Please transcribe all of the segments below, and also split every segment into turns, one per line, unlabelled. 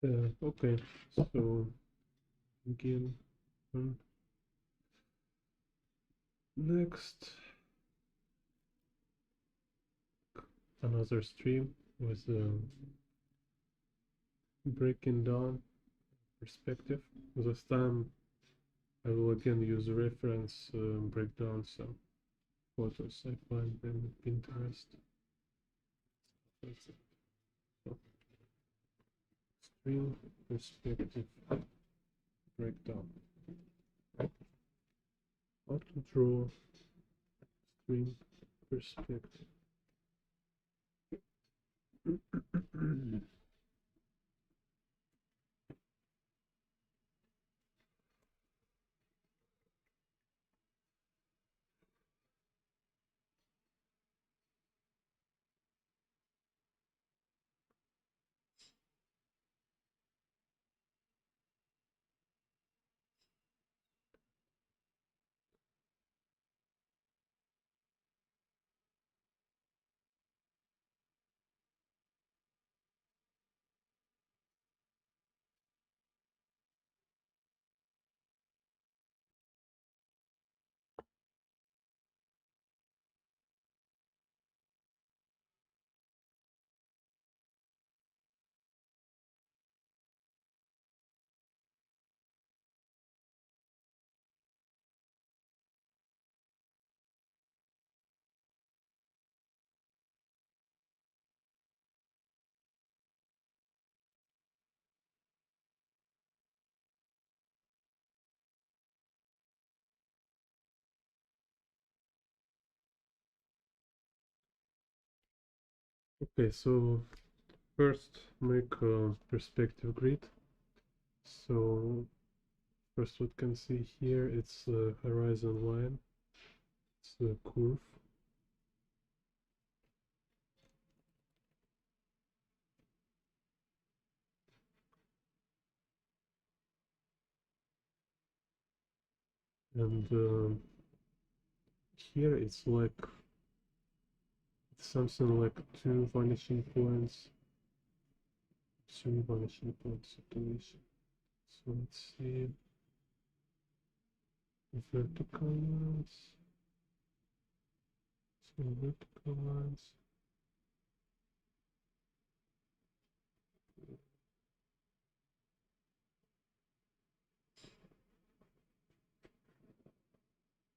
Okay, so begin. Next, another stream with breaking down perspective. This time I will again use reference breakdown some photos I find in Pinterest. So, stream perspective breakdown. How to draw stream perspective. Okay, so first make a perspective grid. So first what you can see here, it's a horizon line, it's a curve. And here it's like something like two vanishing points, three vanishing points situation. So let's see vertical lines, so vertical lines.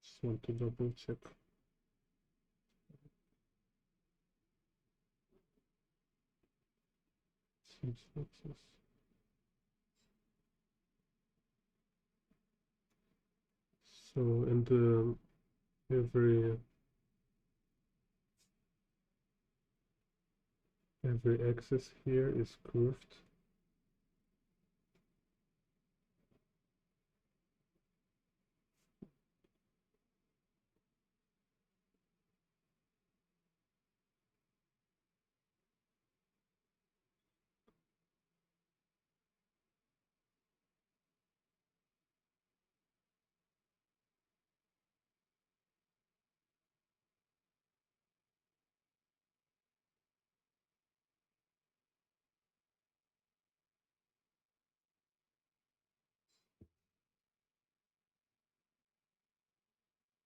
Just want to double check. Seems like this. So, and every axis here is curved.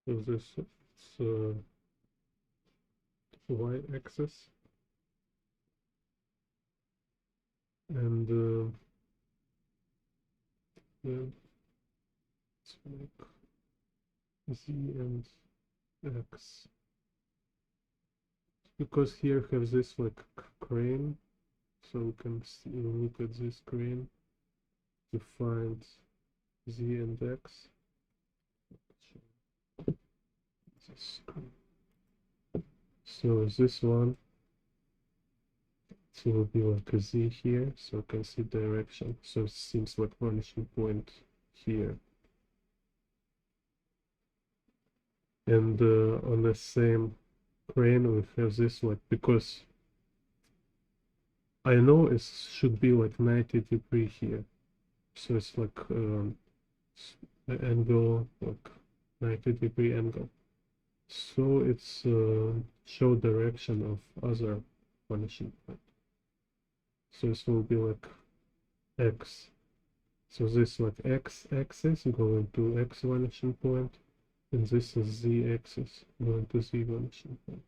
So this is y-axis, and then let's make z and x, because here have this like crane, so we can see, look at this crane to find z and x. So this one, so will be like a z here, so you can see direction. So it seems like vanishing point here. And on the same crane we have this, like, because I know it should be like 90-degree here, so it's like an angle, like 90-degree angle, so it's show direction of other vanishing point. So this will be like x. So this like x-axis going to x vanishing point, and this is z-axis going to z vanishing point.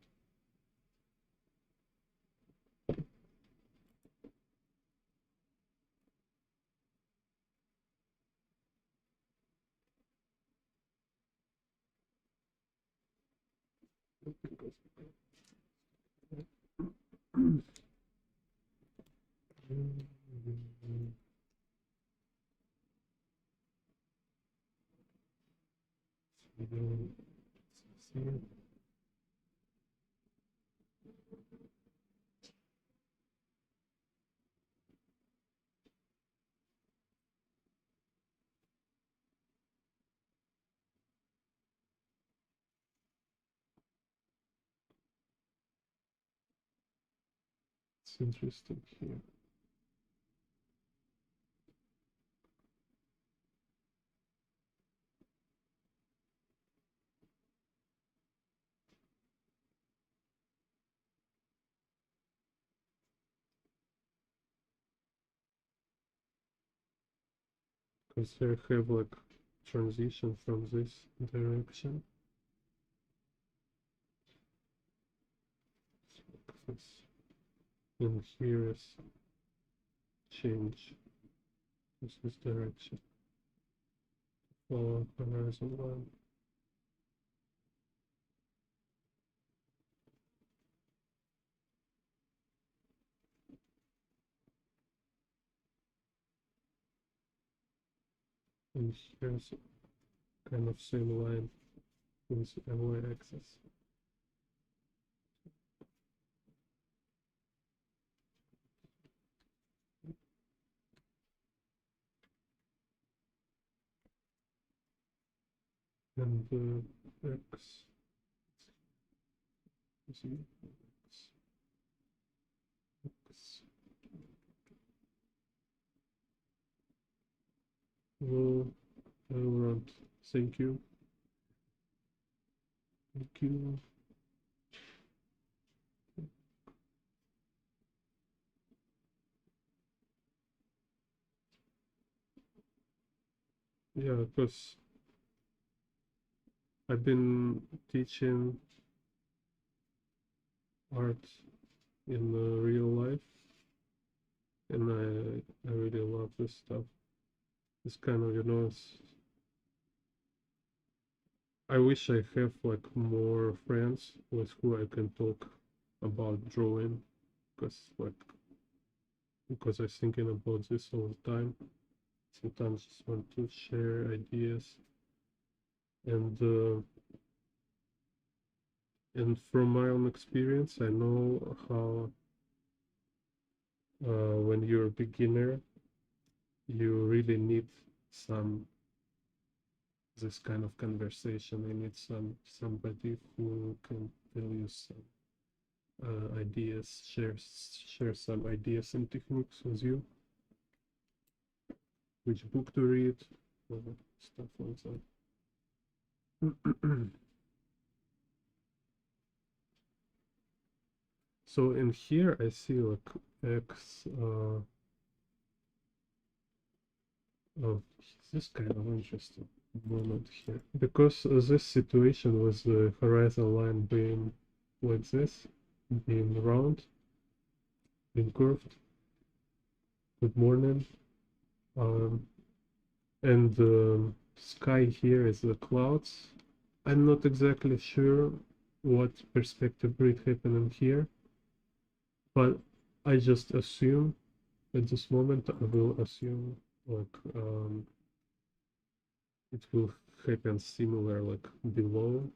It's interesting here. Because here I have like transition from this direction. Like this. And here is change. This is direction. Follow horizon line. And here's kind of same line with y-axis. And x, z, x. Well, around. Thank you. Thank you. Yeah, because I've been teaching art in real life, and I really love this stuff. It's kind of, you know, I wish I have like more friends with who I can talk about drawing, because I was thinking about this all the time. Sometimes just want to share ideas, and from my own experience, I know how when you're a beginner, you really need some this kind of conversation. I need somebody who can tell you some ideas, share some ideas and techniques with you, which book to read, stuff like that. So in here I see like X. Oh, this kind of interesting moment here, because this situation with the horizon line being like this, being round, being curved. Good morning. And the sky here is the clouds. I'm not exactly sure what perspective grid happening here, but I just assume at this moment I will assume like it will happen similar like below.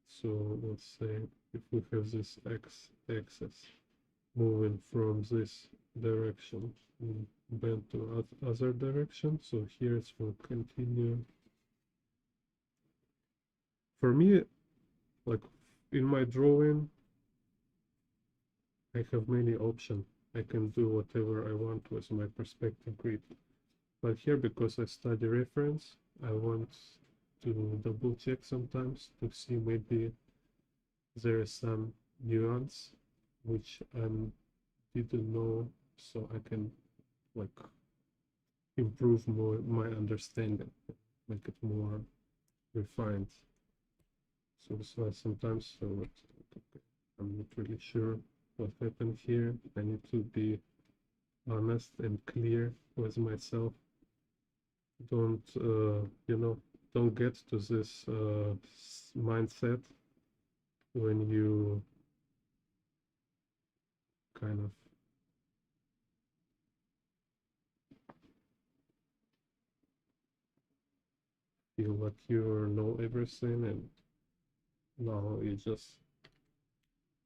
So let's say if we have this x-axis moving from this direction and bend to other direction, so here it will continue. For me, like in my drawing, I have many options. I can do whatever I want with my perspective grid. But here, because I study reference, I want to double check sometimes to see maybe there is some nuance which I didn't know, so I can like improve more my understanding, make it more refined. So sometimes, I'm not really sure what happened here. I need to be honest and clear with myself. Don't don't get to this mindset when you kind of feel like you know everything and now you just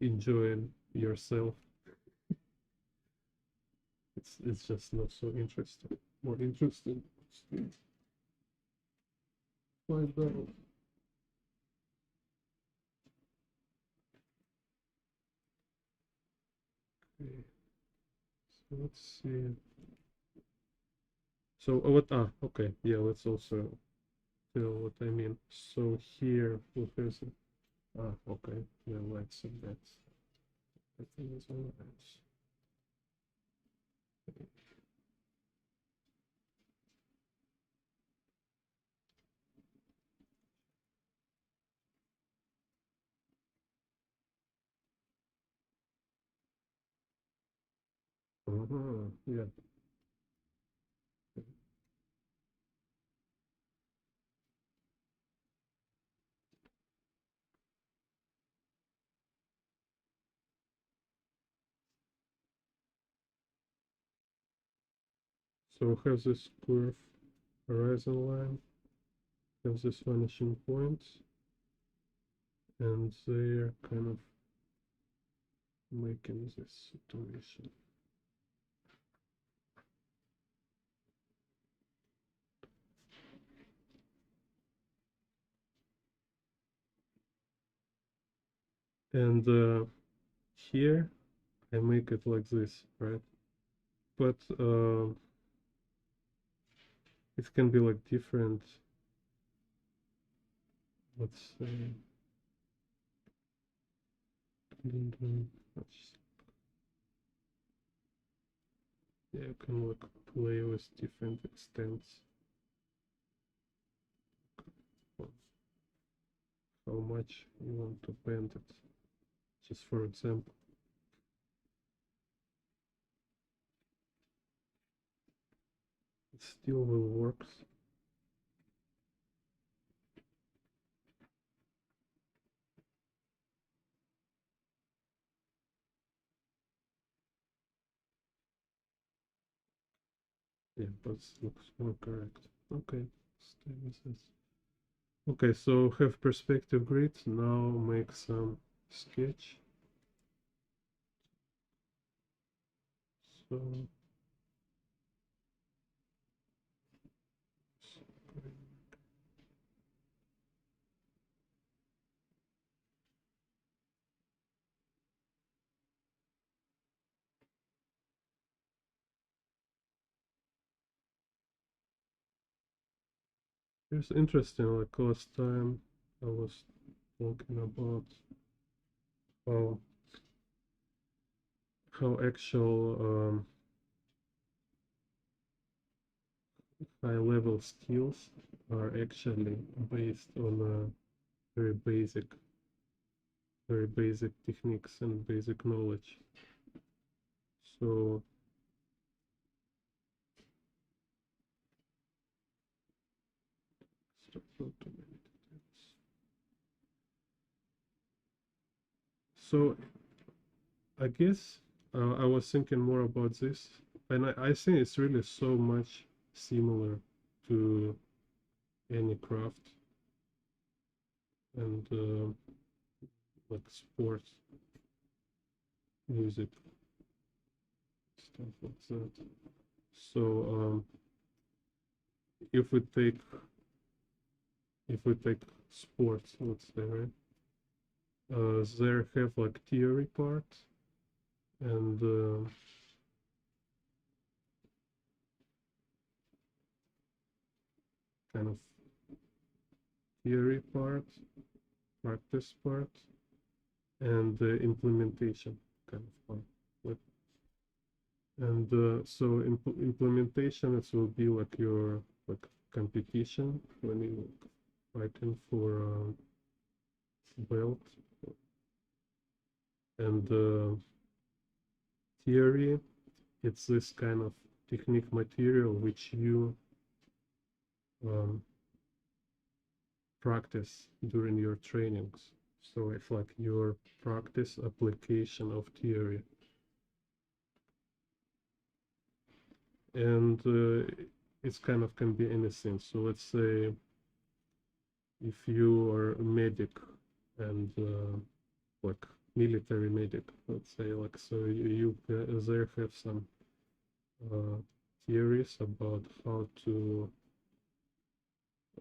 enjoying yourself. It's just not so interesting. More interesting to find out. Okay, so let's see. So what? Okay, yeah. Let's also tell what I mean. So here we have some. Okay. Yeah, lights and that's. I think it's all right. Yeah. So we have this curve horizon line, have this vanishing point, and they're kind of making this situation. And here I make it like this, right? But it can be like different, let's say, yeah, you can like play with different extents, how much you want to bend it. Just for example, it still will work. Yeah, but looks more correct. Okay, stay with this. Okay, so have perspective grid. Now make some sketch. So it's interesting. Like last time, I was talking about how actual high level skills are actually based on very basic techniques and basic knowledge. So so I guess I was thinking more about this, and I think it's really so much similar to any craft and like sports, music, stuff like that. So if we take sports, let's say, right? There have like theory part and kind of theory part, practice part, and the implementation kind of part. Like And so implementation, it will be like your like competition when you fighting for belt. And theory, it's this kind of technique material which you um, practice during your trainings. So it's like your practice application of theory. And it's kind of can be anything. So let's say if you are a medic and like military medic, let's say, like, so you there have some uh, theories about how to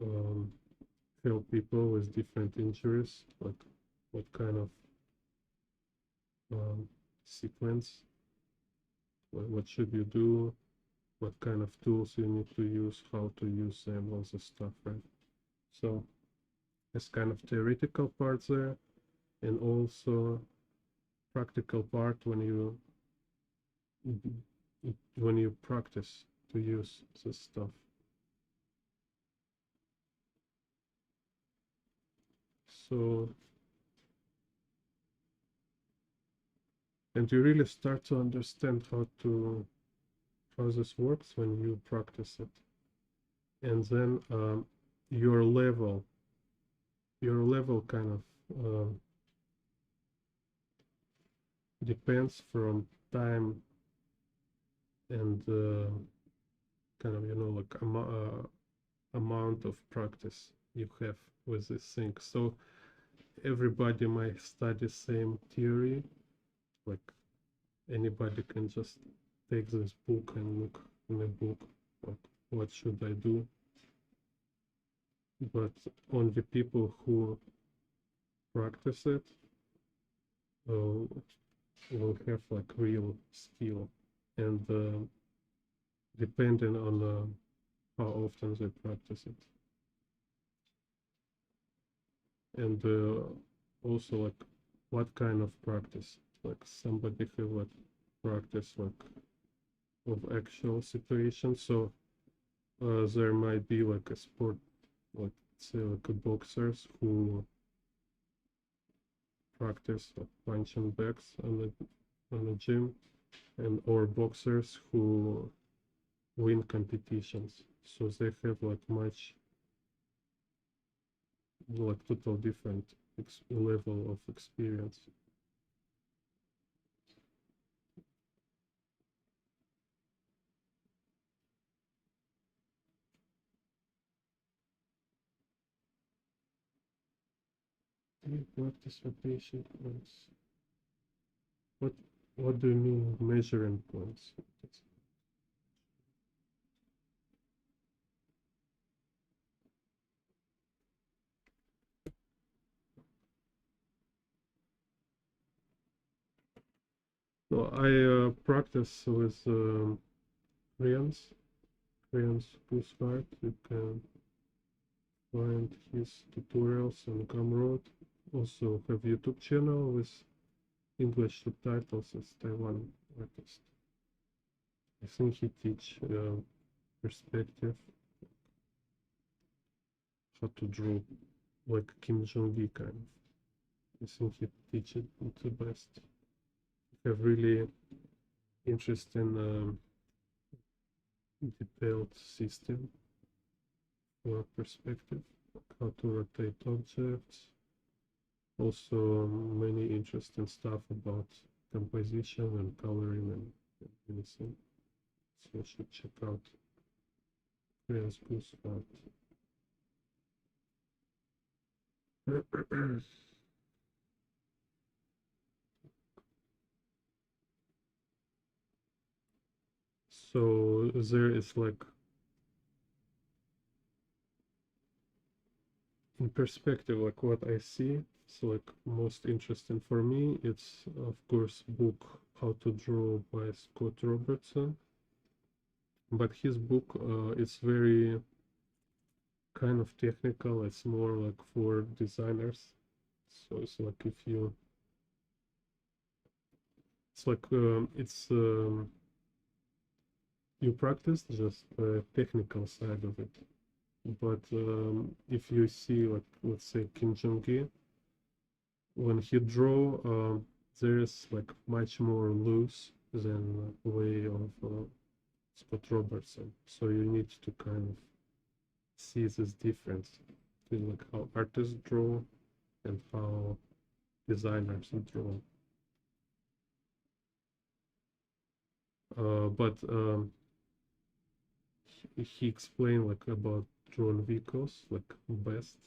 um, help people with different injuries, like what kind of sequence, what should you do, what kind of tools you need to use, how to use them, all this stuff, right? So it's kind of theoretical part there, and also practical part when you practice to use this stuff. So, and you really start to understand how this works when you practice it, and then your level kind of depends from time and kind of, you know, like amount of practice you have with this thing. So everybody might study same theory, like anybody can just take this book and look in the book, like what should I do, but only people who practice it uh, will have like real skill, and depending on how often they practice it. And also like what kind of practice, like somebody who like practice like of actual situations. So there might be like a sport, like say like a boxers who practice like punching bags on the gym, and or boxers who win competitions. So they have like much like total different level of experience. You practice rotation points. What what do you mean measuring points? So I practice with Rian's Pushcart. You can find his tutorials on Gumroad. Also have YouTube channel with English subtitles as Taiwan artist. I think he teach perspective, how to draw like Kim Jong-il kind of. I think he teach it the best. Have really interesting detailed system for perspective, how to rotate objects. Also many interesting stuff about composition and coloring and anything. So you should check out Korean's Boost Art. So there is like in perspective, like what I see. So like most interesting for me, it's of course book How to Draw by Scott Robertson. But his book it's very kind of technical. It's more like for designers. So it's like if you, it's like you practice just the technical side of it. But if you see, like, let's say Kim Jong-un, when he draw, there's like much more loose than way of Scott Robertson. So you need to kind of see this difference between like how artists draw and how designers draw. But he explained like about drawn vehicles, like best,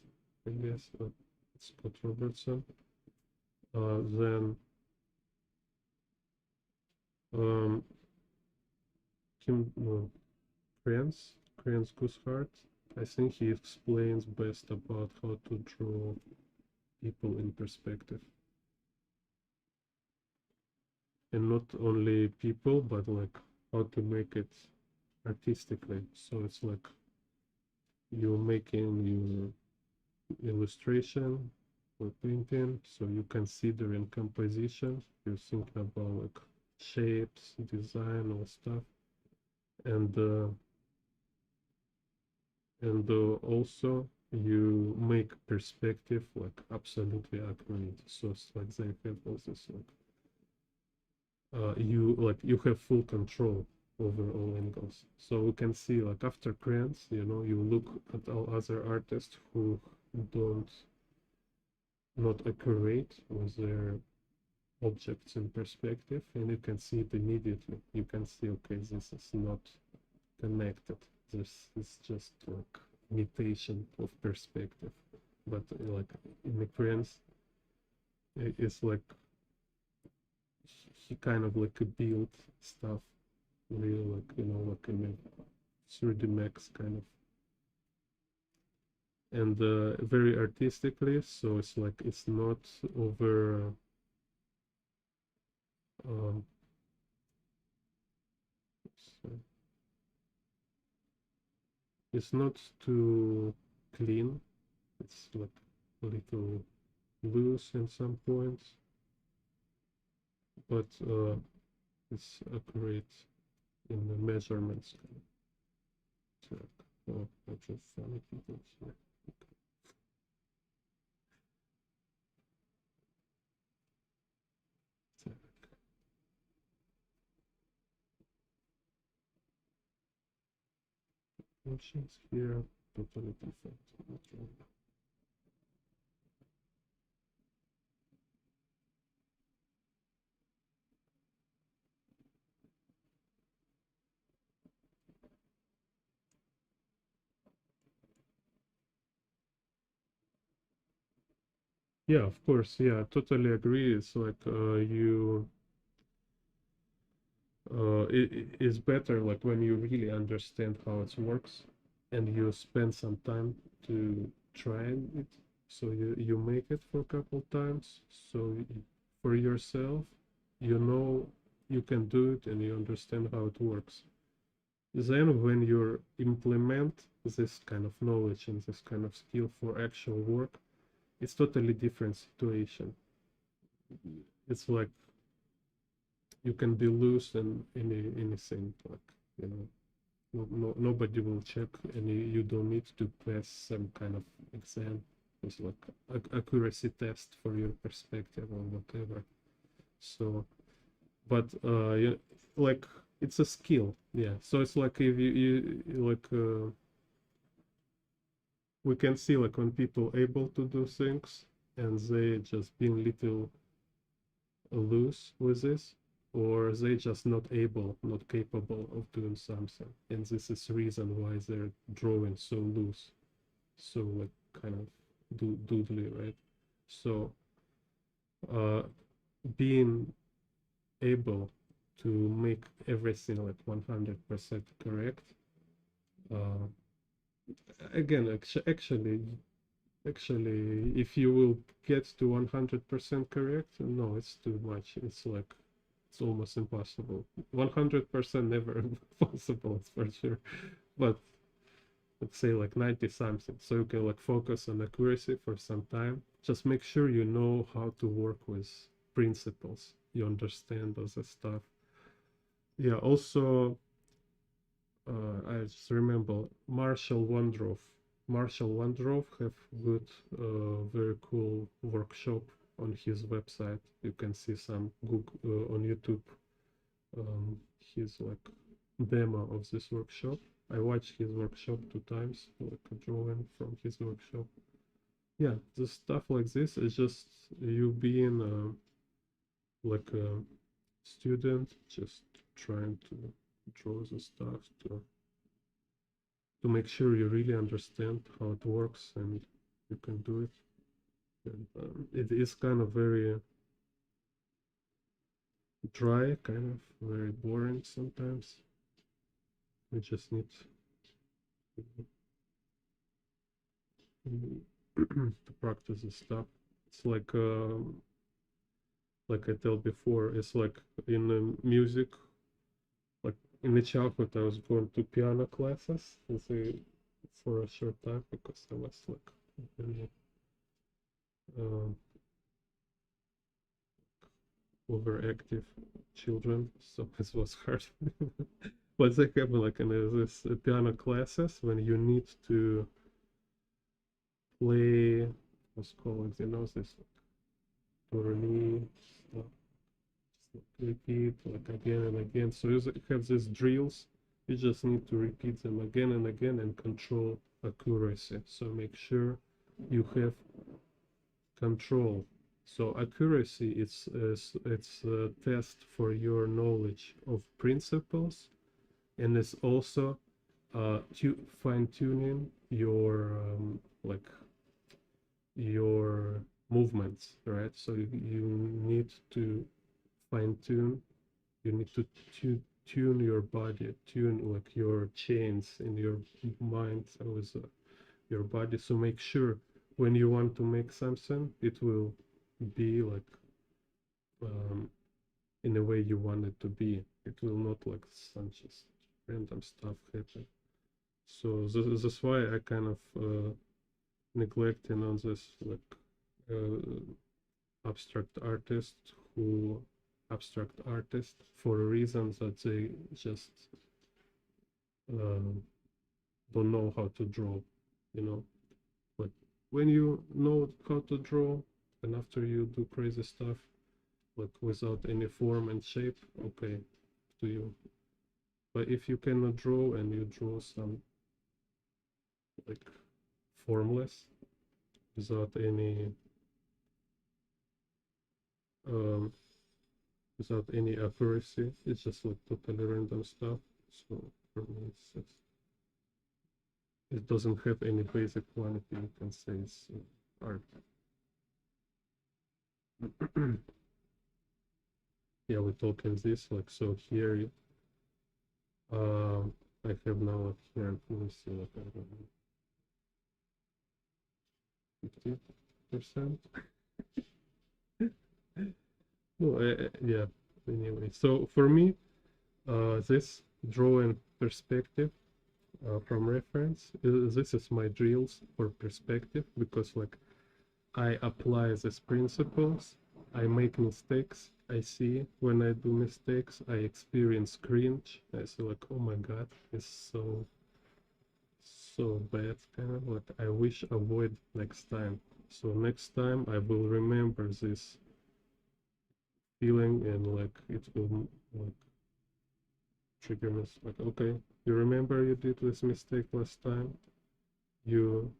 I guess, Scott Robertson. Then Kim Kranz Gooseheart. I think he explains best about how to draw people in perspective. And not only people, but like how to make it artistically. So it's like you're making your illustration or painting, so you consider in composition, you think about like shapes, design, all stuff, and also you make perspective like absolutely accurate. So it's like they have all this like you have full control over all angles. So we can see like after Krantz, you know, you look at all other artists who don't not accurate with their objects in perspective, and you can see it immediately. You can see, okay, this is not connected. This is just like imitation of perspective. But like in the Krantz, it's like he kind of like build stuff real, like, you know, like in a 3D Max kind of, and very artistically. So it's like it's not over um, so it's not too clean. It's like a little loose in some points, but it's accurate in the measurements. Check. Oh, that's just funny people here. Check. Functions here, totally different. Okay. Yeah, of course. Yeah, totally agree. It's like it is better like when you really understand how it works and you spend some time to try it. So you make it for a couple times. So for yourself, you know you can do it and you understand how it works. Then when you implement this kind of knowledge and this kind of skill for actual work, it's totally different situation. It's like you can be loose in anything, like, you know, nobody will check, and you don't need to pass some kind of exam. It's like accuracy test for your perspective or whatever. So, but like it's a skill, yeah. So it's like if you like we can see like when people able to do things and they just being little loose with this, or they just not able, not capable of doing something, and this is reason why they're drawing so loose, so like kind of doodly, right? So being able to make everything like 100% correct, uh, again, actually, if you will get to 100% correct, no, it's too much. It's like it's almost impossible. 100% never possible, it's for sure. But let's say like 90 something. So you can like focus on accuracy for some time. Just make sure you know how to work with principles. You understand all the stuff. Yeah, also I just remember Marshall Wondrov have good, very cool workshop on his website. You can see some Google on YouTube. His like demo of this workshop. I watched his workshop 2 times, like a drawing from his workshop. Yeah, the stuff like this is just you being like a student, just trying to draw the stuff to make sure you really understand how it works and you can do it. And it is kind of very dry, kind of very boring sometimes. We just need to practice this stuff. It's like I told before, it's like in music, like in the childhood, I was going to piano classes for a short time because I was like really overactive children, so it was hard. But they have like in this piano classes when you need to play, what's called, this do re mi stuff, repeat like again and again. So you have these drills. You just need to repeat them again and again and control accuracy. So make sure you have control. So accuracy it's a test for your knowledge of principles, and it's also fine tuning your like your movements, right? So you need to fine tune. You need to tune your body, tune like your chains in your mind with your body. So make sure when you want to make something, it will be like in the way you want it to be. It will not like some just random stuff happen. So that's why I kind of neglecting on this like abstract artist who abstract artist for a reason that they just uh, don't know how to draw, you know. But when you know how to draw, and after you do crazy stuff, like without any form and shape, okay, to you. But if you cannot draw and you draw some like formless without any um, without any accuracy, it's just like totally random stuff. So for me, it doesn't have any basic quality. You can say it's art. Yeah, we're talking this like so here. I have now like here. Let me see, like I don't know, 50%. No, yeah. Anyway, so for me, this drawing perspective from reference, this is my drills for perspective because like I apply these principles, I make mistakes, I see when I do mistakes, I experience cringe. I say like, oh my god, it's so bad, kind of like I wish avoid next time. So next time I will remember this feeling and like it will like trigger me like, okay, you remember you did this mistake last time, you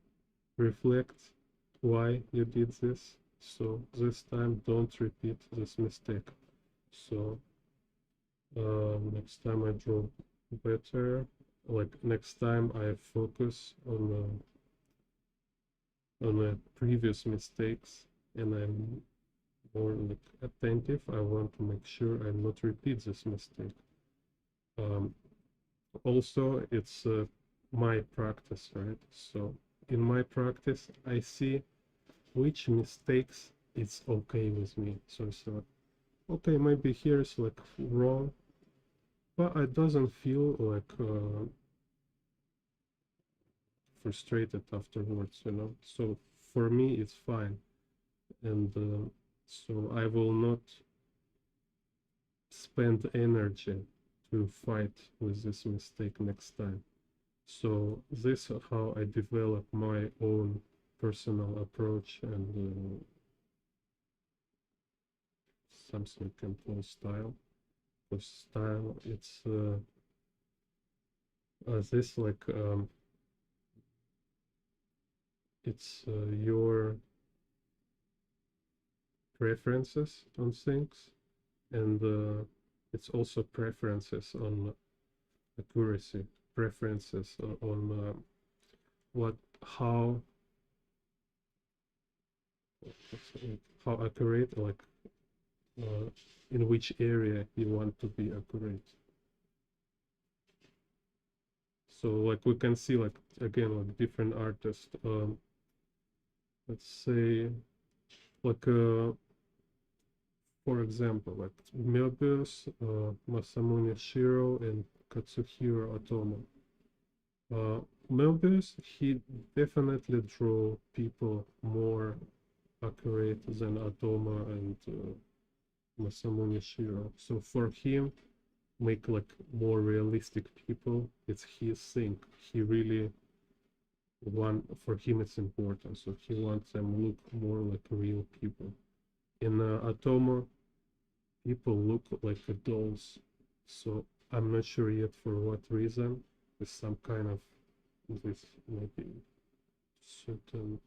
reflect why you did this, so this time don't repeat this mistake. So next time I draw better, like next time I focus on the previous mistakes and I'm more like attentive. I want to make sure I not repeat this mistake. Also it's my practice, right? So in my practice I see which mistakes it's okay with me. So it's like, okay, maybe here is like wrong, but it doesn't feel like frustrated afterwards, you know. So for me it's fine, and so I will not spend energy to fight with this mistake next time. So this is how I develop my own personal approach and something you can call style. For style, it's this like it's your preferences on things, and it's also preferences on accuracy, preferences on what how accurate, like in which area you want to be accurate. So like we can see like again like different artists. Let's say like for example like Möbius, Masamune Shiro, and Katsuhiro Otomo. Möbius, he definitely drew people more accurate than Atoma and Masamune Shiro. So for him, make like more realistic people, it's his thing. He really for him it's important. So he wants them look more like real people. In Atoma, people look like dolls. So I'm not sure yet for what reason. With some kind of this maybe certain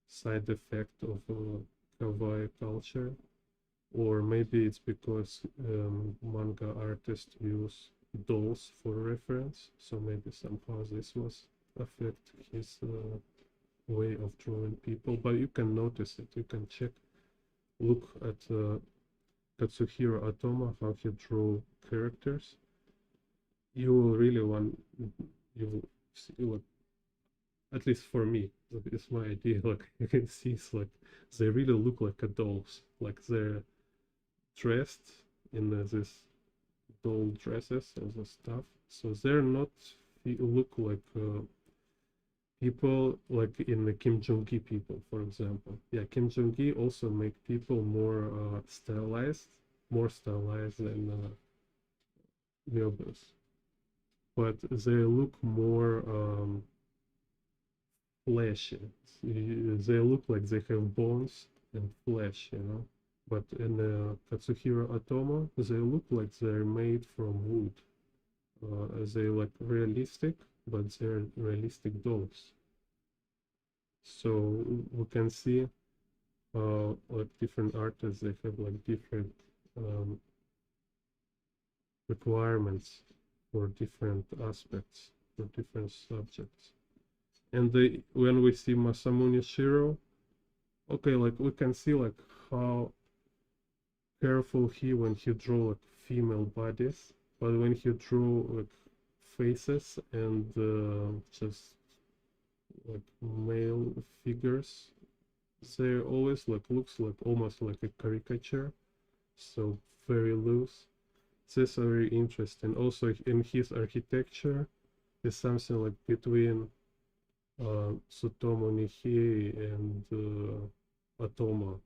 side effect of kawaii culture, or maybe it's because manga artists use dolls for reference, so maybe somehow this was affect his way of drawing people. But you can notice it, you can check, look at Katsuhiro Atoma, how he drew characters. You will really you will see, like, at least for me, it's my idea, like you can see it's like they really look like dolls, like they're dressed in this doll dresses and the stuff. So they're not look like people like in the Kim Jong-gi people, for example. Yeah, Kim Jong-gi also make people more stylized than Möbius. But they look more fleshy. They look like they have bones and flesh, you know. But in Katsuhiro Atoma, they look like they're made from wood. They like realistic, but they're realistic dolls. So we can see like different artists, they have like different requirements for different aspects, for different subjects. And when we see Masamune Shiro, okay, like we can see like how careful when he drew like female bodies, but when he drew like faces and just like male figures, they always like looks like almost like a caricature, so very loose. This is very interesting. Also in his architecture is something like between Tsutomu Nihei and Atoma.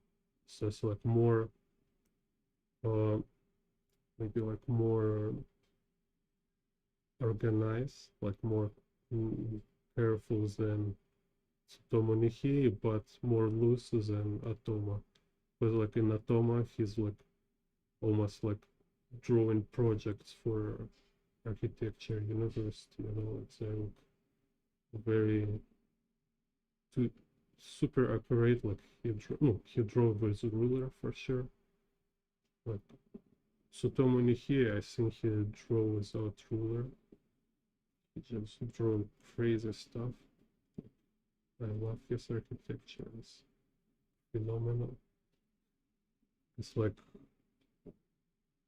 So it's like more uh, maybe like more organized, like more careful than Tsutomu Nihei, but more loose than Atoma. But like in Atoma, he's like almost like drawing projects for architecture university, you know, like they look very super accurate. Like he drew with a ruler for sure. Like Tsutomu Nihei, I think he drew without ruler. He just drew crazy stuff. I love his architecture. It's phenomenal. It's like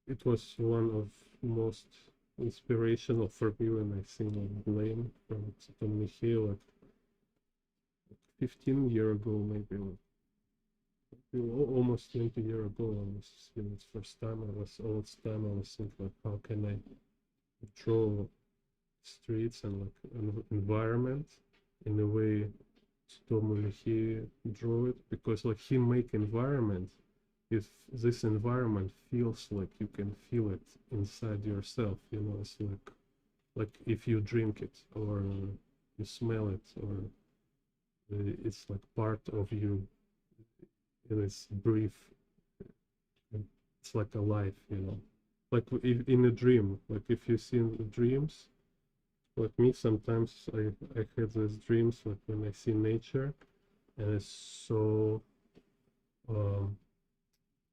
it was one of most inspirational for me when I seen like Blame from Tsutomu Nihei like 15 years ago, maybe like almost 20 years ago. I was seeing it first time. I was thinking like how can I draw streets and like an environment in a way Tsutomu Nihei drew it, because like he make environment if this environment feels like you can feel it inside yourself, you know, it's like if you drink it or you smell it or it's like part of you and it's brief, it's like a life, you know, like if, in a dream, like if you see dreams, like me sometimes I have these dreams like when I see nature and it's so um,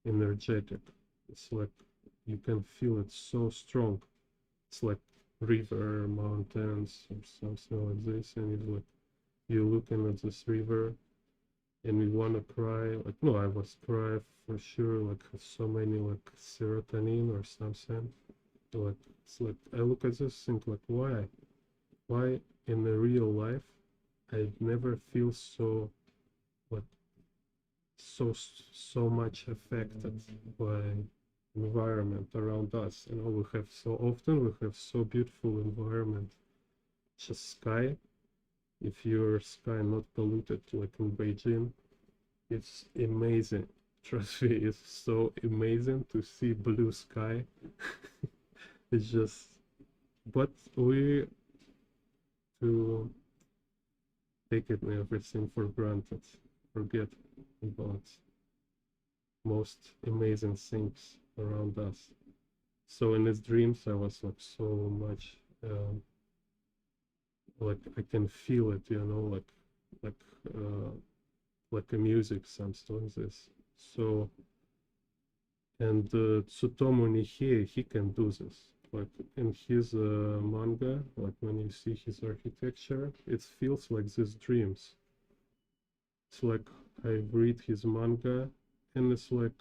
energetic. It's like you can feel it so strong. It's like river, mountains, or something like this, and it's like you looking at this river and you wanna cry. Like no, I was cry for sure. Like so many like serotonin or something. Like it's like I look at this think like why in the real life I never feel so like so much affected by environment around us. You know, we have so often we have so beautiful environment, just sky. If your sky not polluted like in Beijing, it's amazing. Trust me, it's so amazing to see blue sky. It's just, but we to take it everything for granted, forget about most amazing things around us. So in his dreams, I was like so much, like I can feel it, you know, like uh, like a music, something like this. So and Tsutomu Nihei, he can do this. Like in his manga, like when you see his architecture, it feels like these dreams. It's like I read his manga, and it's like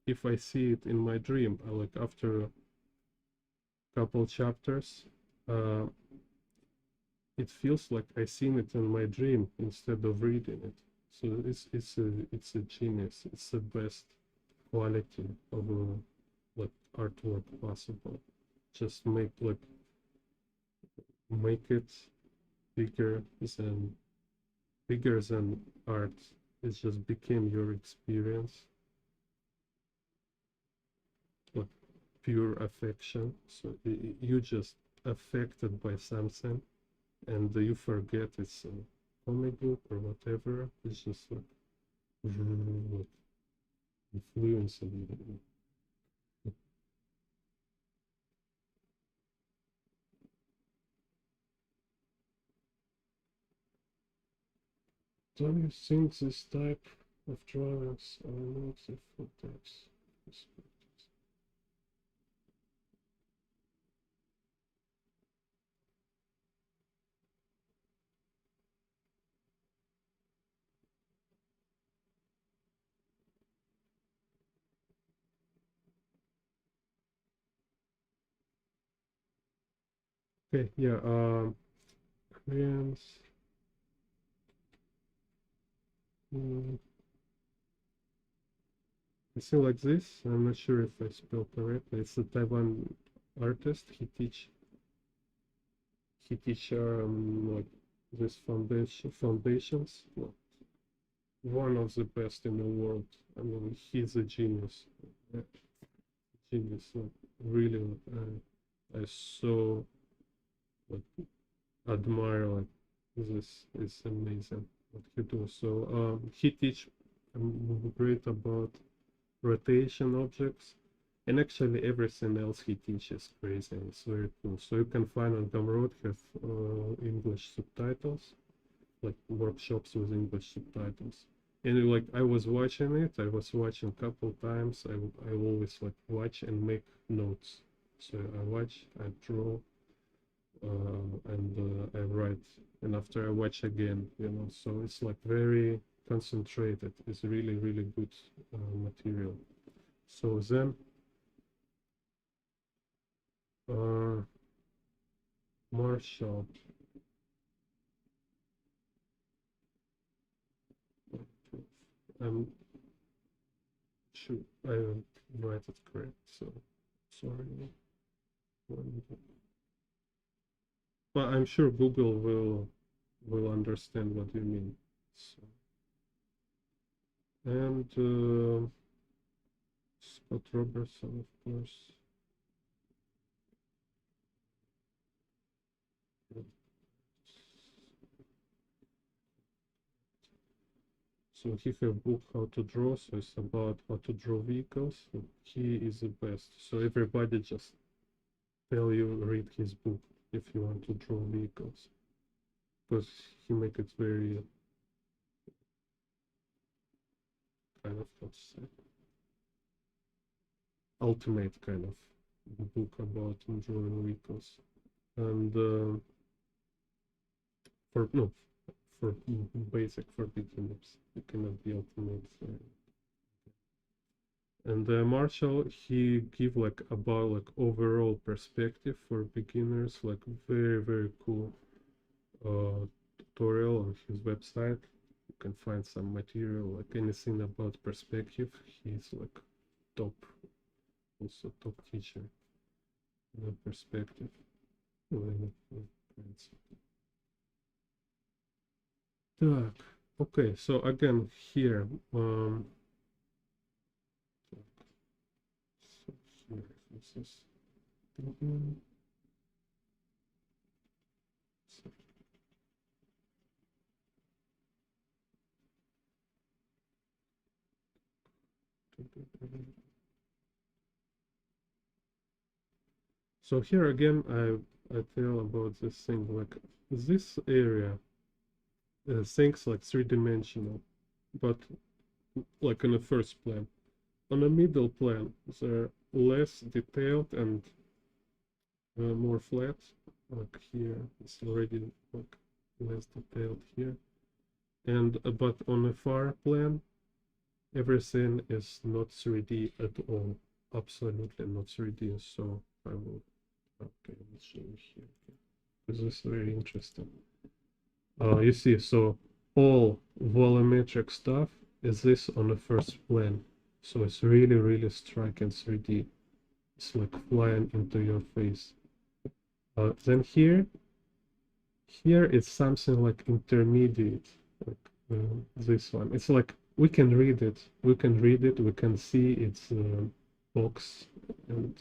if I see it in my dream, I like after a couple chapters, uh, it feels like I seen it in my dream instead of reading it. So it's a genius. It's the best quality of like artwork possible. Just make it bigger than bigger than art. It just became your experience, like pure affection. So you just affected by something, and you forget it's a comic book or whatever. It's just like influence of you. Don't you think this type of drawings are not the full text? Okay, yeah, Koreans. Mm, I see like this. I'm not sure if I spell correctly. It's a Taiwan artist. He teach like this foundations. Well, one of the best in the world. I mean, he's a genius. Uh, Genius. Like, really, I so like admire like this is amazing what he do. So he teach great about rotation objects, and actually everything else he teaches crazy. It's very cool. So you can find on Gumroad have English subtitles, like workshops with English subtitles. And like I was watching it, I was watching a couple times. I always like watch and make notes. So I watch, I draw, and I write, and after I watch again, you know. So it's like very concentrated. It's really good material. So then uh, Marshall, I'm sure I don't write it correct. So sorry, but I'm sure Google will understand what you mean. So, and Scott Robertson, of course. So he have book how to draw, so it's about how to draw vehicles. So he is the best. So everybody just tell you read his book if you want to draw vehicles, because he make it very kind of, how to say, ultimate kind of book about drawing vehicles. And for no, for basic, for beginners, it cannot be ultimate. And Marshall, he give like about like overall perspective for beginners, like very cool tutorial on his website. You can find some material, like anything about perspective. He's like top, also top teacher in perspective. Так, okay, so again here, so here this is so here again I tell about this thing, like this area things like three-dimensional, but like in the first plan. On the middle plan, they're less detailed and more flat. Like here, it's already like less detailed here. And but on the far plan, everything is not 3D at all. Absolutely not 3D. So I will. Okay, let's show you here. This is very interesting. You see, so all volumetric stuff is this on the first plane. So it's really striking 3D. It's like flying into your face. Then here it's something like intermediate, like this one. It's like we can read it. We can see its box and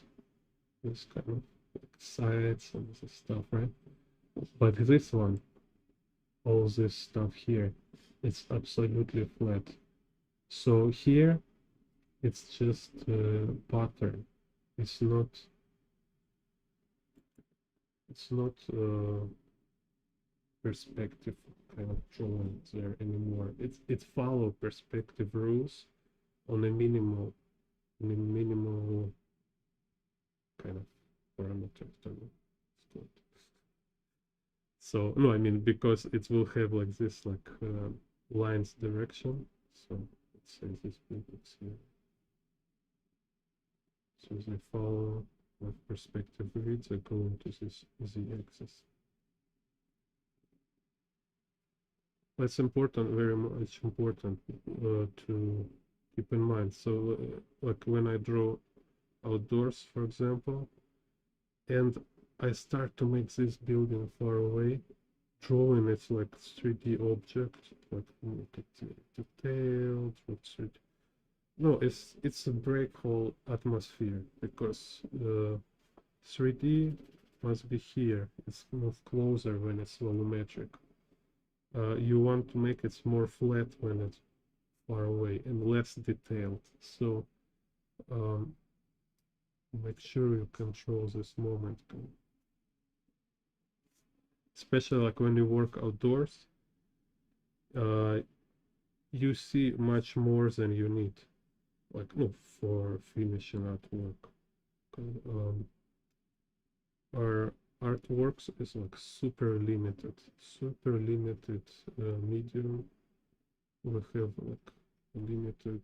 this kind of like sides and this stuff, right? But this one, all this stuff here, it's absolutely flat. So here it's just a pattern. It's not perspective kind of drawing there anymore. It follow perspective rules on a minimal kind of parameter. So no, I mean, because it will have like this like lines direction. So let's say this it's here. So they follow with perspective grids, they go into this z-axis. That's important, very much important to keep in mind. So like when I draw outdoors, for example, and I start to make this building far away, drawing it's like 3D object, like detailed, no, it's a break whole atmosphere, because 3D must be here. It's move closer when it's volumetric. You want to make it more flat when it's far away and less detailed. So make sure you control this moment. Especially like when you work outdoors, you see much more than you need, like no, for finishing artwork. Our artworks is like super limited medium. We have like limited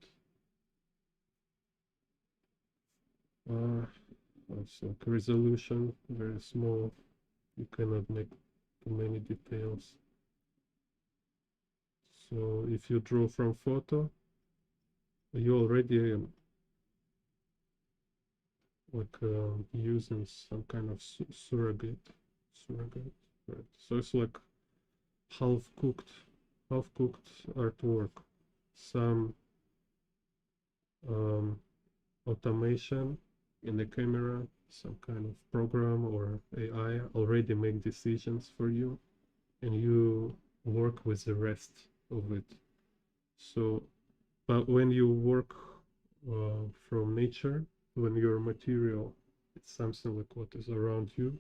it's like resolution, very small. You cannot make too many details. So if you draw from photo, you already like using some kind of surrogate, right? So it's like half-cooked artwork. Some automation in the camera, some kind of program or AI already make decisions for you, and you work with the rest of it. So, but when you work from nature, when your material is something like what is around you,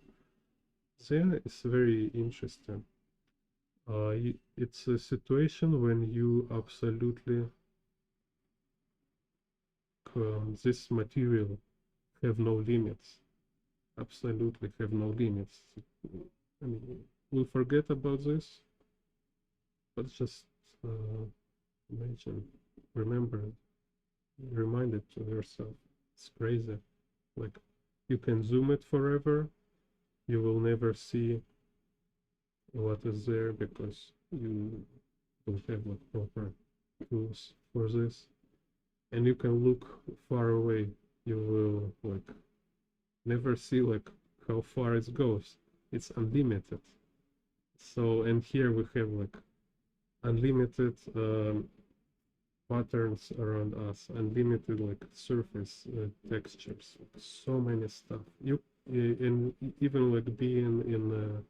then it's very interesting. It's a situation when you absolutely this material have no limits, absolutely have no limits. I mean, we'll forget about this, but just uh, imagine, remember, remind it to yourself. It's crazy. Like, you can zoom it forever, you will never see what is there because you don't have like proper tools for this. And you can look far away, you will like never see like how far it goes. It's unlimited. So, and here we have like unlimited patterns around us, unlimited like surface textures, so many stuff. You in even like being in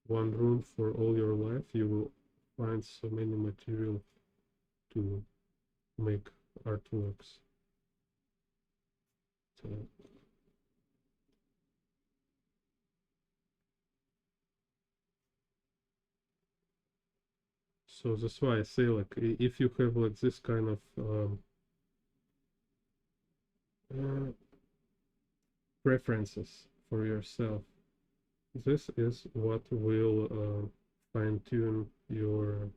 one room for all your life, you will find so many material to make artworks. So, so that's why I say like if you have like this kind of uh, preferences for yourself, this is what will fine-tune your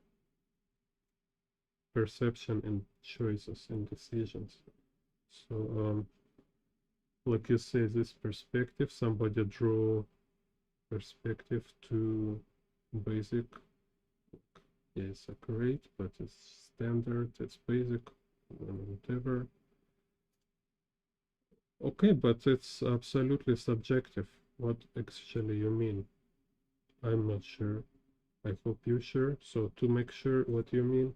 perception and choices and decisions. So, like you say, this perspective, somebody draw perspective to basic. Yeah, it's accurate, but it's standard, it's basic, whatever. Okay, but it's absolutely subjective. What actually you mean? I'm not sure. I hope you're sure. So to make sure what you mean,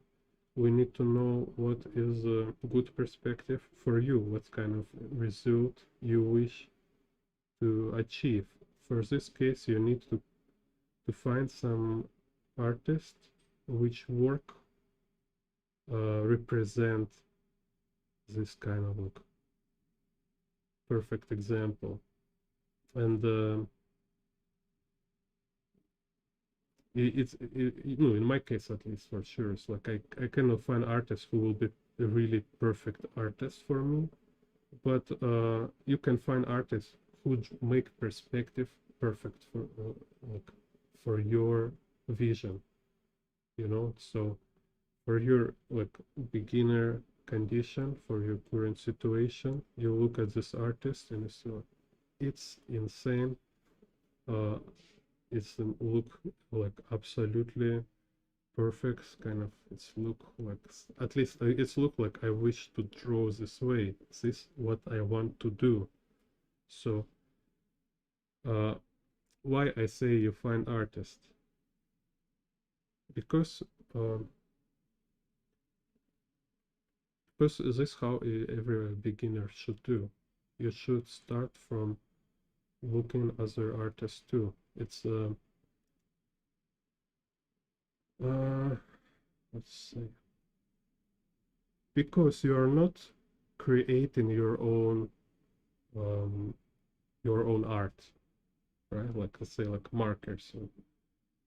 we need to know what is a good perspective for you, what kind of result you wish to achieve. For this case, you need to find some artist which work represent this kind of like perfect example. And in my case at least for sure, it's like I cannot find artists who will be a really perfect artist for me, but you can find artists who make perspective perfect for like for your vision, you know. So for your like beginner condition, for your current situation, you look at this artist and it's insane. uh it's look like absolutely perfect, kind of. It's look like, at least it's look like I wish to draw this way, this what I want to do. So uh why I say you find artist, because um because this is how every beginner should do. You should start from looking other artists too. It's uh let's say, because you are not creating um your own art, right? Like let's say like markers.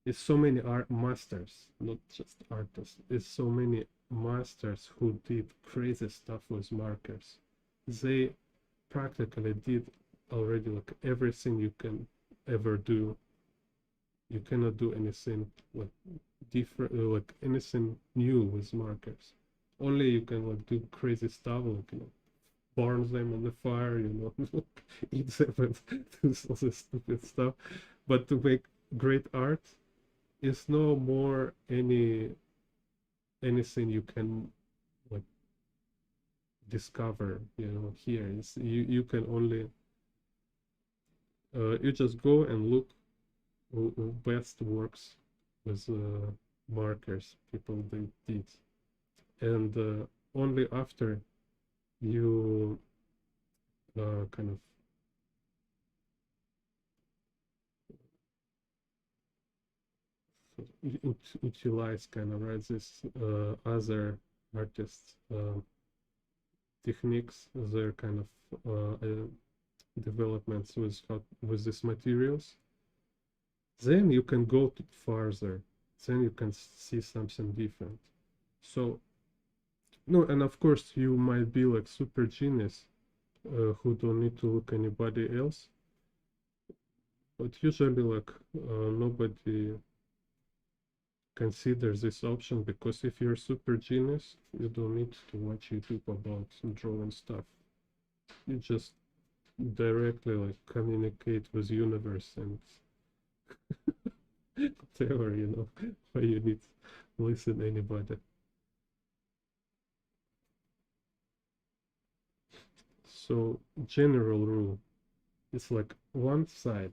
It's so many art masters, not just artists. It's so many masters who did crazy stuff with markers. They practically did already like everything you can ever do. You cannot do anything like different, like anything new with markers. Only you can like do crazy stuff, like burn them in the fire, eat them and do all this stupid stuff. But to make great art is no more anything you can like discover. Here is you can only you just go and look who best works with markers people they did, and only after you kind of utilize kind of, right, this other artists techniques, their kind of developments with these materials. Then you can go farther, then you can see something different. So no, and of course you might be like super genius who don't need to look anybody else, but usually like nobody consider this option, because if you're super genius, you don't need to watch YouTube about drawing stuff. You just directly like communicate with universe and whatever, you know, why you need to listen to anybody. So general rule, it's like one side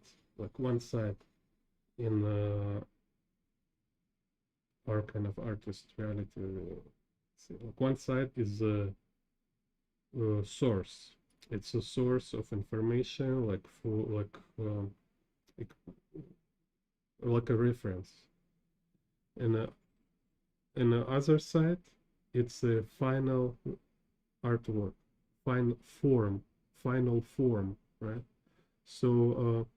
in our kind of artist reality. Like one side is a source. It's a source of information, like for like, like a reference. And the other side, it's a final artwork, final form, right? So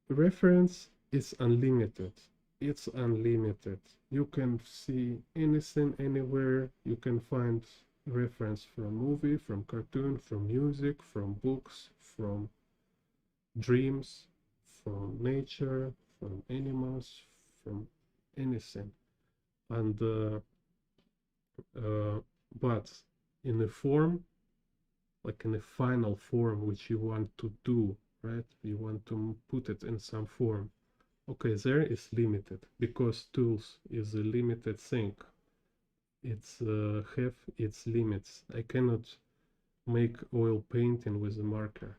reference is unlimited. It's unlimited. You can see anything anywhere. You can find reference from movie, from cartoon, from music, from books, from dreams, from nature, from animals, from anything. And but in a form, like in a final form, which you want to do, right? You want to put it in some form. Okay, there is limited, because tools is a limited thing. It's have its limits. I cannot make oil painting with a marker.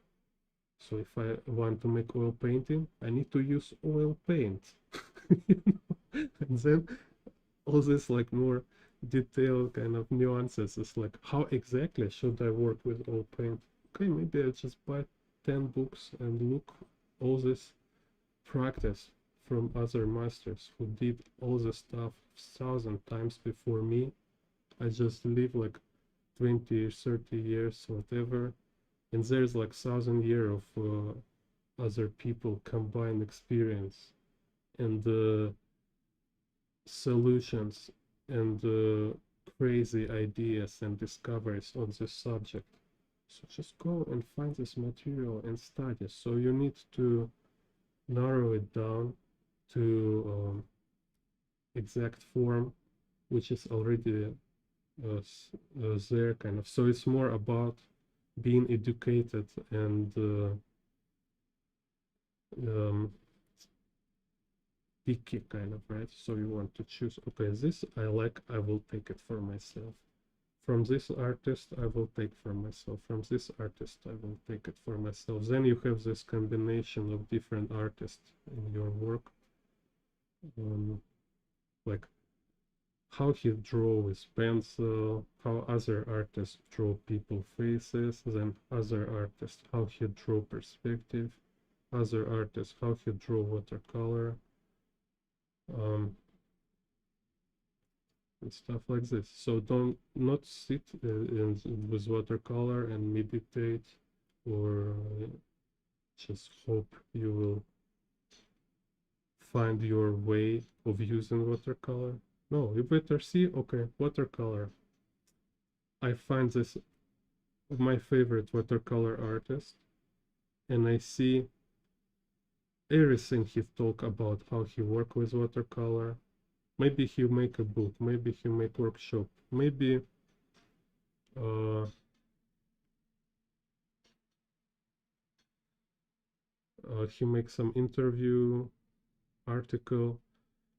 So if I want to make oil painting, I need to use oil paint. You know? And then all this like more detailed kind of nuances is like, how exactly should I work with oil paint? Okay, maybe I just buy 10 books and look all this practice from other masters who did all the stuff 1,000 times before me. I just live like 20 or 30 years, whatever, and there's like 1,000 years of other people combined experience and solutions and crazy ideas and discoveries on this subject. So just go and find this material and study. So you need to narrow it down to exact form, which is already there kind of. So it's more about being educated and picky kind of, right? So you want to choose, okay, this I like, I will take it for myself. From this artist, I will take for myself. From this artist, I will take it for myself. Then you have this combination of different artists in your work. Like how he draw with pencil, how other artists draw people faces, then other artists, how he draw perspective, other artists, how he draw watercolor, and stuff like this. So don't not sit with watercolor and meditate, or just hope you will find your way of using watercolor. No, you better see, okay, watercolor. I find this my favorite watercolor artist, and I see everything he talk about how he work with watercolor. Maybe he make a book, maybe he make workshop, maybe he makes some interview article.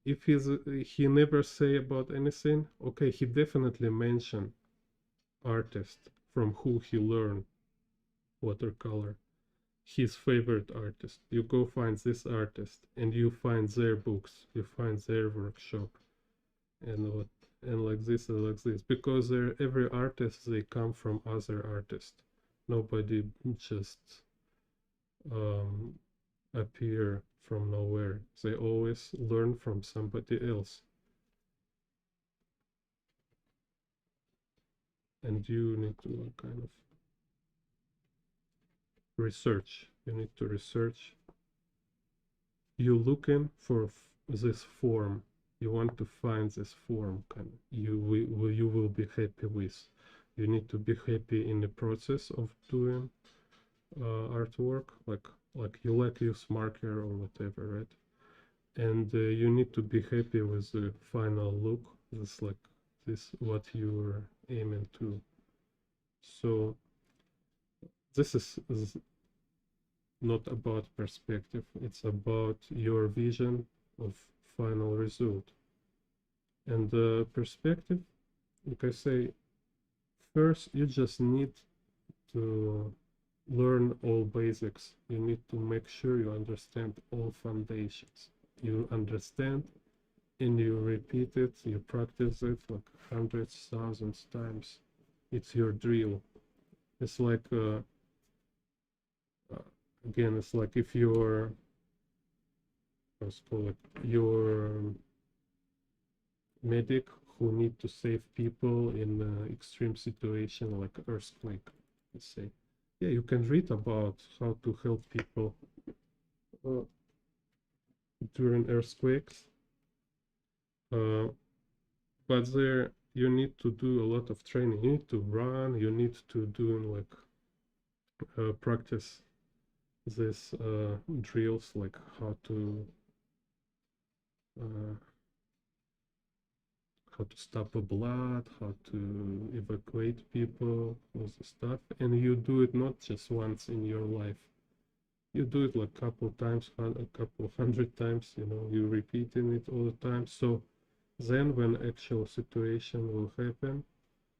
If he never say about anything, okay, he definitely mention artist from who he learned watercolor, his favorite artist. You go find this artist and you find their books, you find their workshop, and what and like this and like this, because every artist, they come from other artists. Nobody just um, appear from nowhere. They always learn from somebody else. And you need to kind of research. You need to research. You're looking for this form. You want to find this form kind of you will be happy with. You need to be happy in the process of doing artwork, like you like use marker or whatever, right? And you need to be happy with the final look. This like this what you're aiming to. So this is not about perspective. It's about your vision of final result. And the perspective, like I say, first you just need to learn all basics. You need to make sure you understand all foundations. You understand and you repeat it, you practice it like hundreds, thousands times. It's your drill. It's like, again, it's like if you're, let's call it, your medic who need to save people in an extreme situation like earthquake, let's say. Yeah, you can read about how to help people uh, during earthquakes, uh, but there you need to do a lot of training. You need to run. You need to do like practice these drills, like uh, how to stop a blood, how to evacuate people, all the stuff. And you do it not just once in your life. You do it like a couple times, a couple hundred times, you know, you repeating it all the time. So then when actual situation will happen,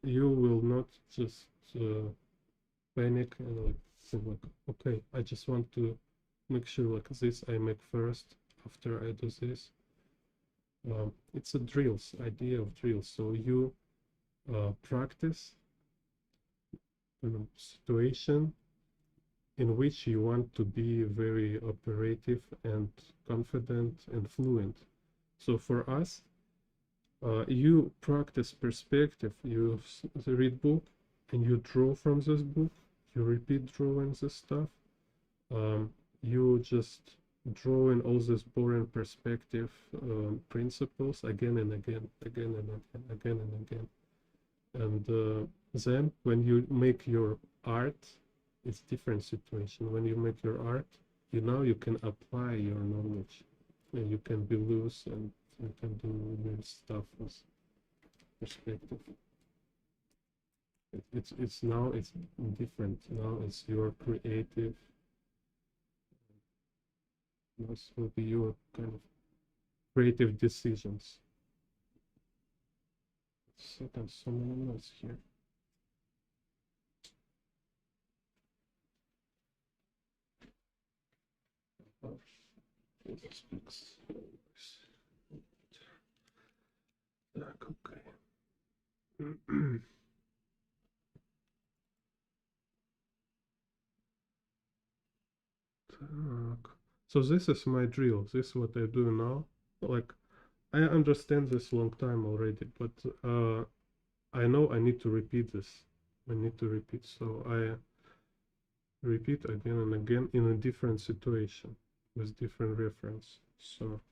you will not just panic and like think like, okay, I just want to make sure like this I make first after I do this. It's a drills, idea of drills. So you practice situation in which you want to be very operative and confident and fluent. So for us, you practice perspective. You read book and you draw from this book. You repeat drawing this stuff. You just draw in all these boring perspective principles again and again, again and again, again and again. And then when you make your art, it's different situation. When you make your art, you know you can apply your knowledge, and you can be loose and you can do new stuff with perspective. It's now it's different. Now it's your creative. This will be your kind of creative decisions. Second, so many notes here. It speaks. Так, okay. Так. So this is my drill. This is what I do now. Like, I understand this long time already, but I know I need to repeat this. I need to repeat. So I repeat again and again in a different situation with different reference. So